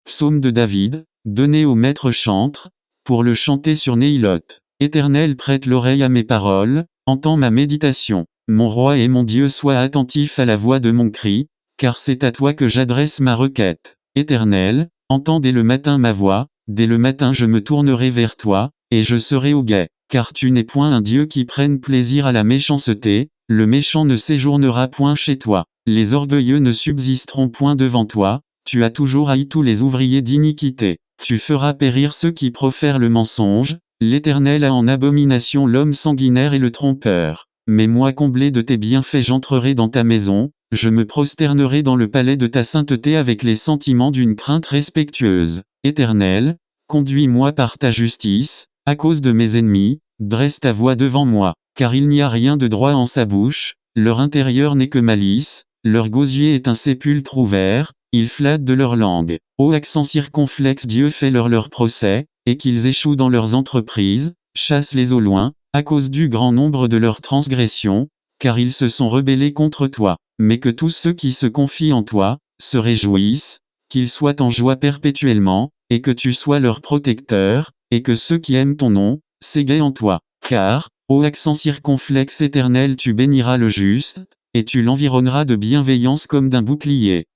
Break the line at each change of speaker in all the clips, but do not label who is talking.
Psaume de David, donné au maître chantre, pour le chanter sur Néhiloth. Éternel, prête l'oreille à mes paroles, entends ma méditation. Mon roi et mon Dieu, sois attentif à la voix de mon cri, car c'est à toi que j'adresse ma requête. Éternel, entends dès le matin ma voix, dès le matin je me tournerai vers toi, et je serai au guet. Car tu n'es point un Dieu qui prenne plaisir à la méchanceté, le méchant ne séjournera point chez toi. Les orgueilleux ne subsisteront point devant toi, tu as toujours haï tous les ouvriers d'iniquité. Tu feras périr ceux qui profèrent le mensonge, l'Éternel a en abomination l'homme sanguinaire et le trompeur. Mais moi, comblé de tes bienfaits, j'entrerai dans ta maison, je me prosternerai dans le palais de ta sainteté avec les sentiments d'une crainte respectueuse. Éternel, conduis-moi par ta justice, à cause de mes ennemis, dresse ta voix devant moi, car il n'y a rien de droit en sa bouche, leur intérieur n'est que malice, leur gosier est un sépulcre ouvert, ils flattent de leur langue. Ô accent circonflexe, Dieu fait leur procès, et qu'ils échouent dans leurs entreprises, chasse-les au loin, à cause du grand nombre de leurs transgressions, car ils se sont rebellés contre toi. Mais que tous ceux qui se confient en toi, se réjouissent, qu'ils soient en joie perpétuellement, et que tu sois leur protecteur, et que ceux qui aiment ton nom, s'égaient en toi. Car, ô accent circonflexe éternel, tu béniras le juste, et tu l'environneras de bienveillance comme d'un bouclier.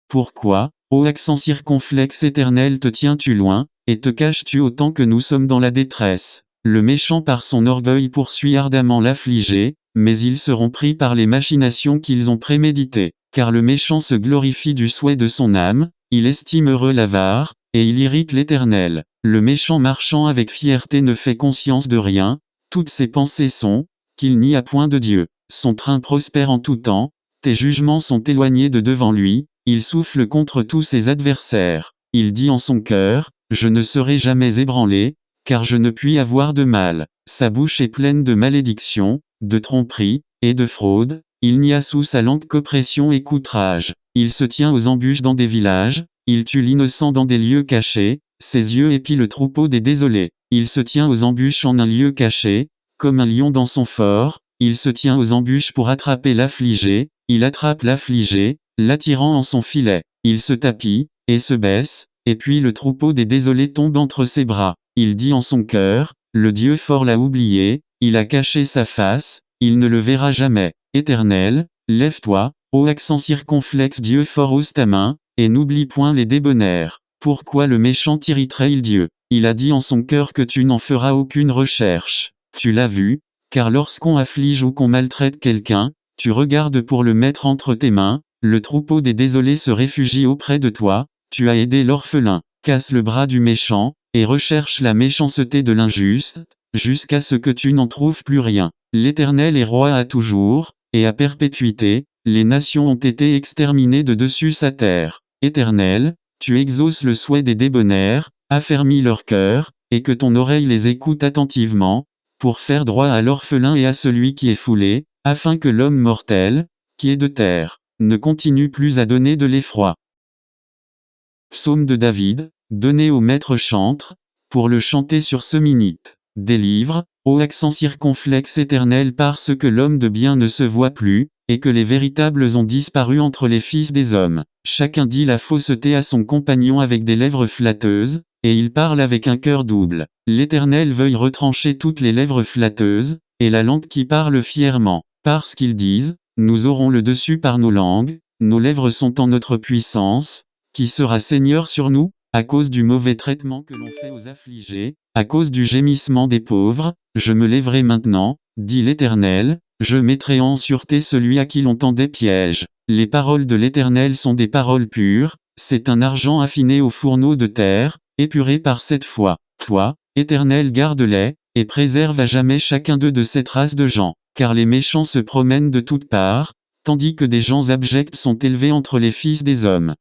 Pourquoi, ô accent circonflexe éternel, te tiens-tu loin, et te caches-tu autant que nous sommes dans la détresse? Le méchant par son orgueil poursuit ardemment l'affligé, mais ils seront pris par les machinations qu'ils ont préméditées. Car le méchant se glorifie du souhait de son âme, il estime heureux l'avare, et il irrite l'Éternel. Le méchant marchant avec fierté ne fait conscience de rien, toutes ses pensées sont, qu'il n'y a point de Dieu. Son train prospère en tout temps, tes jugements sont éloignés de devant lui, il souffle contre tous ses adversaires. Il dit en son cœur, je ne serai jamais ébranlé, car je ne puis avoir de mal. Sa bouche est pleine de malédictions, de tromperies, et de fraude, il n'y a sous sa langue qu'oppression et outrage. Il se tient aux embûches dans des villages, il tue l'innocent dans des lieux cachés, ses yeux épient le troupeau des désolés. Il se tient aux embûches en un lieu caché, comme un lion dans son fort, il se tient aux embûches pour attraper l'affligé, il attrape l'affligé, l'attirant en son filet. Il se tapit, et se baisse, et puis le troupeau des désolés tombe entre ses bras. Il dit en son cœur, le Dieu fort l'a oublié, il a caché sa face, il ne le verra jamais. Éternel, lève-toi, ô accent circonflexe, Dieu fort, hausse ta main, et n'oublie point les débonnaires. Pourquoi le méchant t'irriterait-il Dieu? Il a dit en son cœur que tu n'en feras aucune recherche. Tu l'as vu, car lorsqu'on afflige ou qu'on maltraite quelqu'un, tu regardes pour le mettre entre tes mains, le troupeau des désolés se réfugie auprès de toi, tu as aidé l'orphelin. Casse le bras du méchant, et recherche la méchanceté de l'injuste, jusqu'à ce que tu n'en trouves plus rien. L'Éternel est roi à toujours, et à perpétuité, les nations ont été exterminées de dessus sa terre. Éternel, tu exauces le souhait des débonnaires, affermis leur cœur, et que ton oreille les écoute attentivement, pour faire droit à l'orphelin et à celui qui est foulé, afin que l'homme mortel, qui est de terre, ne continue plus à donner de l'effroi. Psaume de David, donné au maître chantre, pour le chanter sur ce minute. Délivre, ô accent circonflexe éternel, parce que l'homme de bien ne se voit plus, et que les véritables ont disparu entre les fils des hommes. Chacun dit la fausseté à son compagnon avec des lèvres flatteuses, et il parle avec un cœur double. L'Éternel veuille retrancher toutes les lèvres flatteuses, et la langue qui parle fièrement. Parce qu'ils disent, nous aurons le dessus par nos langues, nos lèvres sont en notre puissance, qui sera Seigneur sur nous? À cause du mauvais traitement que l'on fait aux affligés, à cause du gémissement des pauvres, je me lèverai maintenant, dit l'Éternel, je mettrai en sûreté celui à qui l'on tend des pièges. Les paroles de l'Éternel sont des paroles pures, c'est un argent affiné au fourneau de terre, épuré par cette foi. Toi, Éternel, garde-les, et préserve à jamais chacun d'eux de cette race de gens, car les méchants se promènent de toutes parts, tandis que des gens abjects sont élevés entre les fils des hommes.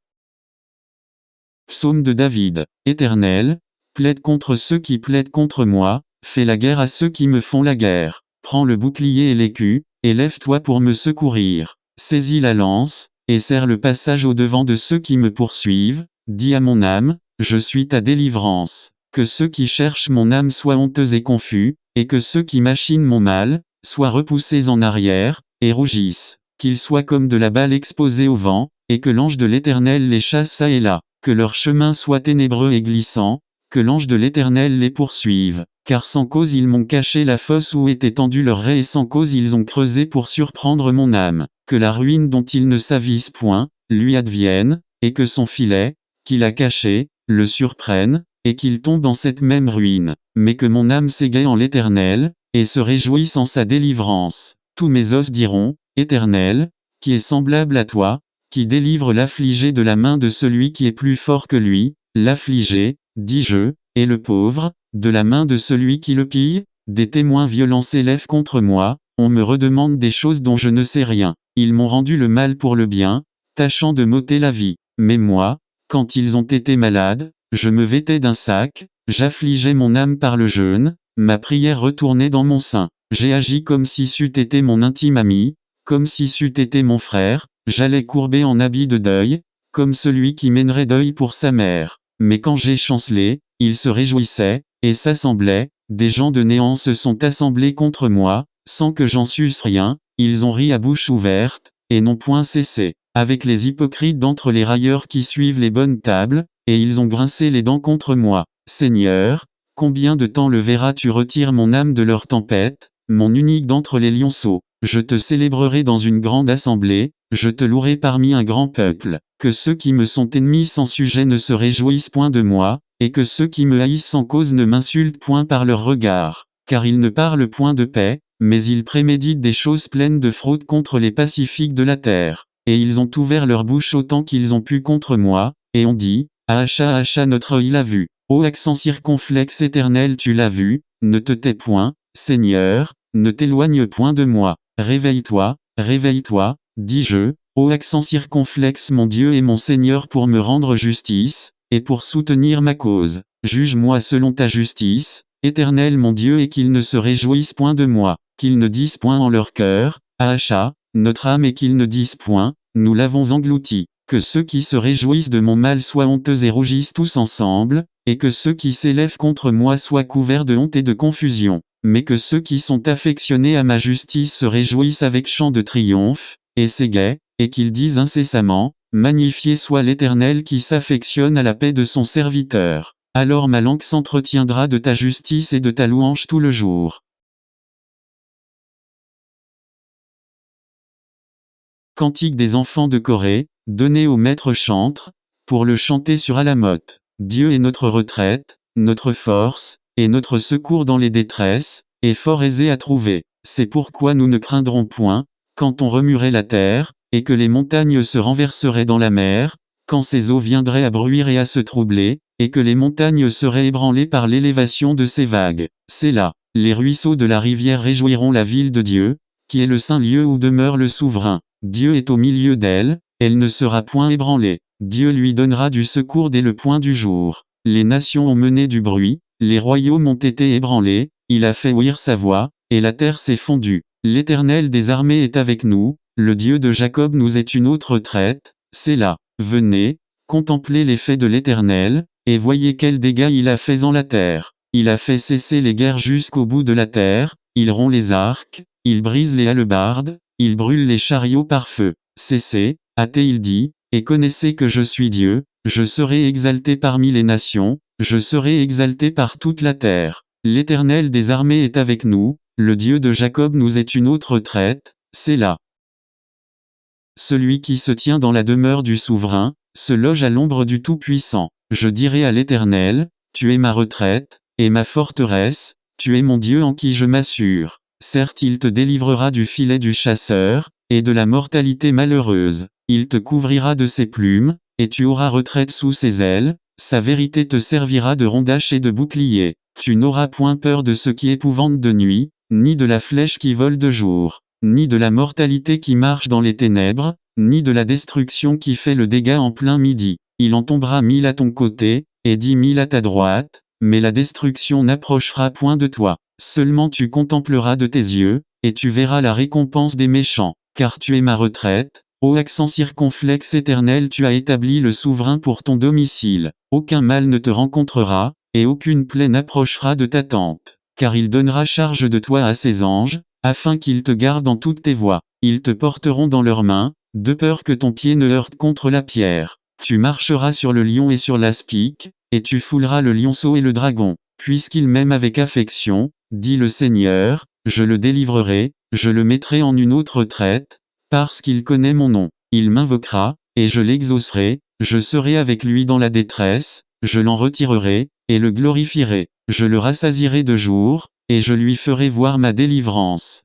Psaume de David. Éternel, plaide contre ceux qui plaident contre moi, fais la guerre à ceux qui me font la guerre. Prends le bouclier et l'écu, et lève-toi pour me secourir. Saisis la lance, et serre le passage au-devant de ceux qui me poursuivent. Dis à mon âme, je suis ta délivrance. Que ceux qui cherchent mon âme soient honteux et confus, et que ceux qui machinent mon mal, soient repoussés en arrière, et rougissent. Qu'ils soient comme de la balle exposée au vent, et que l'ange de l'Éternel les chasse çà et là, que leur chemin soit ténébreux et glissant, que l'ange de l'Éternel les poursuive, car sans cause ils m'ont caché la fosse où était tendu leur raie et sans cause ils ont creusé pour surprendre mon âme, que la ruine dont ils ne s'avisent point, lui advienne, et que son filet, qu'il a caché, le surprenne, et qu'il tombe dans cette même ruine, mais que mon âme s'égaie en l'Éternel, et se réjouisse en sa délivrance. Tous mes os diront, Éternel, qui est semblable à toi, qui délivre l'affligé de la main de celui qui est plus fort que lui, l'affligé, dis-je, et le pauvre, de la main de celui qui le pille, des témoins violents s'élèvent contre moi, on me redemande des choses dont je ne sais rien, ils m'ont rendu le mal pour le bien, tâchant de m'ôter la vie, mais moi, quand ils ont été malades, je me vêtais d'un sac, j'affligeais mon âme par le jeûne, ma prière retournait dans mon sein, j'ai agi comme si c'eût été mon intime ami, comme si c'eût été mon frère, j'allais courbé en habit de deuil, comme celui qui mènerait deuil pour sa mère, mais quand j'ai chancelé, ils se réjouissaient, et s'assemblaient, des gens de néant se sont assemblés contre moi, sans que j'en susse rien, ils ont ri à bouche ouverte, et n'ont point cessé, avec les hypocrites d'entre les railleurs qui suivent les bonnes tables, et ils ont grincé les dents contre moi. Seigneur, combien de temps le verras-tu retirer mon âme de leur tempête, mon unique d'entre les lionceaux? Je te célébrerai dans une grande assemblée, je te louerai parmi un grand peuple, que ceux qui me sont ennemis sans sujet ne se réjouissent point de moi, et que ceux qui me haïssent sans cause ne m'insultent point par leurs regards, car ils ne parlent point de paix, mais ils préméditent des choses pleines de fraude contre les pacifiques de la terre, et ils ont ouvert leur bouche autant qu'ils ont pu contre moi, et ont dit, Acha Acha notre œil l'a vu, ô accent circonflexe Éternel tu l'as vu, ne te tais point, Seigneur, ne t'éloigne point de moi, réveille-toi, dis-je, ô accent circonflexe mon Dieu et mon Seigneur pour me rendre justice, et pour soutenir ma cause, juge-moi selon ta justice, Éternel mon Dieu et qu'ils ne se réjouissent point de moi, qu'ils ne disent point en leur cœur, Acha, notre âme et qu'ils ne disent point, nous l'avons englouti, que ceux qui se réjouissent de mon mal soient honteux et rougissent tous ensemble, et que ceux qui s'élèvent contre moi soient couverts de honte et de confusion, mais que ceux qui sont affectionnés à ma justice se réjouissent avec chant de triomphe, et s'égaient, et qu'ils disent incessamment, magnifié soit l'Éternel qui s'affectionne à la paix de son serviteur. Alors ma langue s'entretiendra de ta justice et de ta louange tout le jour. Cantique des enfants de Corée, donné au maître chantre, pour le chanter sur Alamoth. Dieu est notre retraite, notre force, et notre secours dans les détresses, et fort aisé à trouver. C'est pourquoi nous ne craindrons point, quand on remuerait la terre, et que les montagnes se renverseraient dans la mer, quand ses eaux viendraient à bruire et à se troubler, et que les montagnes seraient ébranlées par l'élévation de ses vagues. C'est là, les ruisseaux de la rivière réjouiront la ville de Dieu, qui est le saint lieu où demeure le souverain. Dieu est au milieu d'elle, elle ne sera point ébranlée. Dieu lui donnera du secours dès le point du jour. Les nations ont mené du bruit, les royaumes ont été ébranlés, il a fait ouïr sa voix, et la terre s'est fondue. L'Éternel des armées est avec nous, le Dieu de Jacob nous est une autre retraite, c'est là. Venez, contemplez les faits de l'Éternel, et voyez quels dégâts il a faits en la terre. Il a fait cesser les guerres jusqu'au bout de la terre, il rompt les arcs, il brise les hallebardes, il brûle les chariots par feu. Cessez, hâtez-il dit, et connaissez que je suis Dieu, je serai exalté parmi les nations, je serai exalté par toute la terre. L'Éternel des armées est avec nous, le Dieu de Jacob nous est une autre retraite, c'est là. Celui qui se tient dans la demeure du souverain, se loge à l'ombre du Tout-Puissant. Je dirai à l'Éternel, tu es ma retraite, et ma forteresse, tu es mon Dieu en qui je m'assure. Certes il te délivrera du filet du chasseur, et de la mortalité malheureuse. Il te couvrira de ses plumes, et tu auras retraite sous ses ailes, sa vérité te servira de rondache et de bouclier. Tu n'auras point peur de ce qui épouvante de nuit, ni de la flèche qui vole de jour, ni de la mortalité qui marche dans les ténèbres, ni de la destruction qui fait le dégât en plein midi. Il en tombera 1000 à ton côté, et 10 000 à ta droite, mais la destruction n'approchera point de toi. Seulement tu contempleras de tes yeux, et tu verras la récompense des méchants, car tu es ma retraite, ô accent circonflexe Éternel tu as établi le souverain pour ton domicile. Aucun mal ne te rencontrera, et aucune plaie n'approchera de ta tente, car il donnera charge de toi à ses anges, afin qu'ils te gardent en toutes tes voies. Ils te porteront dans leurs mains, de peur que ton pied ne heurte contre la pierre. Tu marcheras sur le lion et sur l'aspic, et tu fouleras le lionceau et le dragon. Puisqu'il m'aime avec affection, dit le Seigneur, je le délivrerai, je le mettrai en une autre traite, parce qu'il connaît mon nom. Il m'invoquera, et je l'exaucerai, je serai avec lui dans la détresse, je l'en retirerai, et le glorifierai. Je le rassasierai de jour, et je lui ferai voir ma délivrance.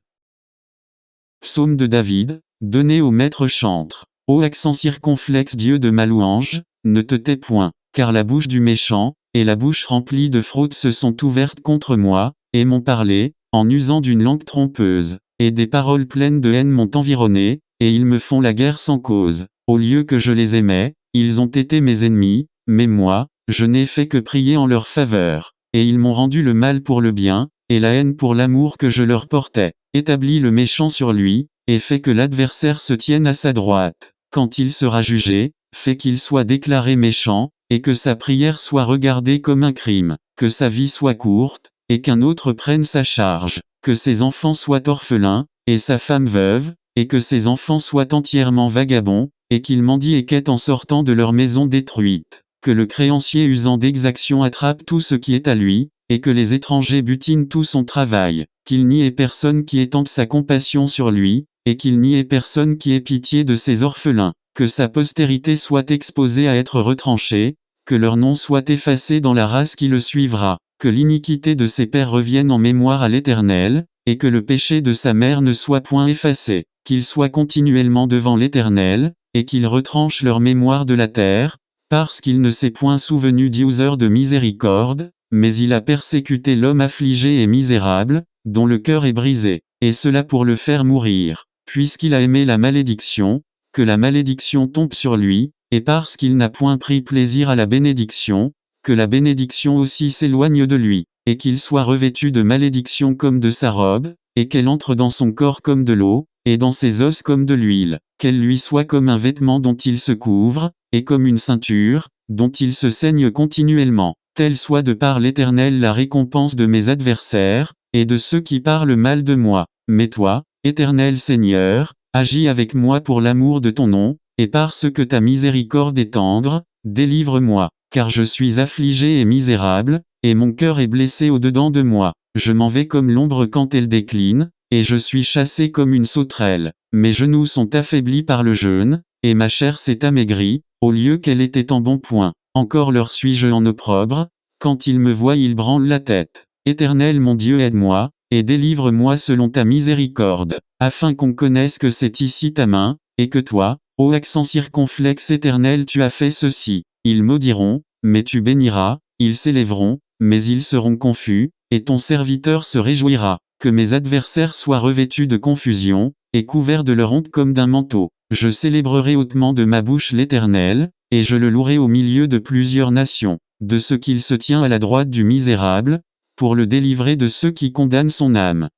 Psaume de David, donné au maître chantre. Ô accent circonflexe Dieu de ma louange, ne te tais point, car la bouche du méchant, et la bouche remplie de fraude se sont ouvertes contre moi, et m'ont parlé, en usant d'une langue trompeuse, et des paroles pleines de haine m'ont environné, et ils me font la guerre sans cause. Au lieu que je les aimais, ils ont été mes ennemis, mais moi, je n'ai fait que prier en leur faveur. Et ils m'ont rendu le mal pour le bien, et la haine pour l'amour que je leur portais. Établis le méchant sur lui, et fais que l'adversaire se tienne à sa droite. Quand il sera jugé, fais qu'il soit déclaré méchant, et que sa prière soit regardée comme un crime, que sa vie soit courte, et qu'un autre prenne sa charge, que ses enfants soient orphelins, et sa femme veuve, et que ses enfants soient entièrement vagabonds, et qu'ils mendient et quêtent en sortant de leur maison détruite, que le créancier usant d'exaction attrape tout ce qui est à lui, et que les étrangers butinent tout son travail, qu'il n'y ait personne qui étende sa compassion sur lui, et qu'il n'y ait personne qui ait pitié de ses orphelins, que sa postérité soit exposée à être retranchée, que leur nom soit effacé dans la race qui le suivra, que l'iniquité de ses pères revienne en mémoire à l'Éternel, et que le péché de sa mère ne soit point effacé, qu'il soit continuellement devant l'Éternel, et qu'il retranche leur mémoire de la terre, parce qu'il ne s'est point souvenu d'user de miséricorde, mais il a persécuté l'homme affligé et misérable, dont le cœur est brisé, et cela pour le faire mourir, puisqu'il a aimé la malédiction, que la malédiction tombe sur lui, et parce qu'il n'a point pris plaisir à la bénédiction, que la bénédiction aussi s'éloigne de lui, et qu'il soit revêtu de malédiction comme de sa robe, et qu'elle entre dans son corps comme de l'eau, et dans ses os comme de l'huile, qu'elle lui soit comme un vêtement dont il se couvre, et comme une ceinture, dont il se saigne continuellement. Telle soit de par l'Éternel la récompense de mes adversaires, et de ceux qui parlent mal de moi. Mais toi, Éternel Seigneur, agis avec moi pour l'amour de ton nom, et parce que ta miséricorde est tendre, délivre-moi, car je suis affligé et misérable, et mon cœur est blessé au-dedans de moi. Je m'en vais comme l'ombre quand elle décline, et je suis chassé comme une sauterelle. Mes genoux sont affaiblis par le jeûne, et ma chair s'est amaigrie, au lieu qu'elle était en bon point. Encore leur suis-je en opprobre, quand ils me voient ils branlent la tête. Éternel mon Dieu aide-moi, et délivre-moi selon ta miséricorde, afin qu'on connaisse que c'est ici ta main, et que toi, ô accent circonflexe Éternel tu as fait ceci. Ils maudiront, mais tu béniras, ils s'élèveront, mais ils seront confus, et ton serviteur se réjouira. Que mes adversaires soient revêtus de confusion, et couverts de leur honte comme d'un manteau. Je célébrerai hautement de ma bouche l'Éternel, et je le louerai au milieu de plusieurs nations, de ce qu'il se tient à la droite du misérable, pour le délivrer de ceux qui condamnent son âme.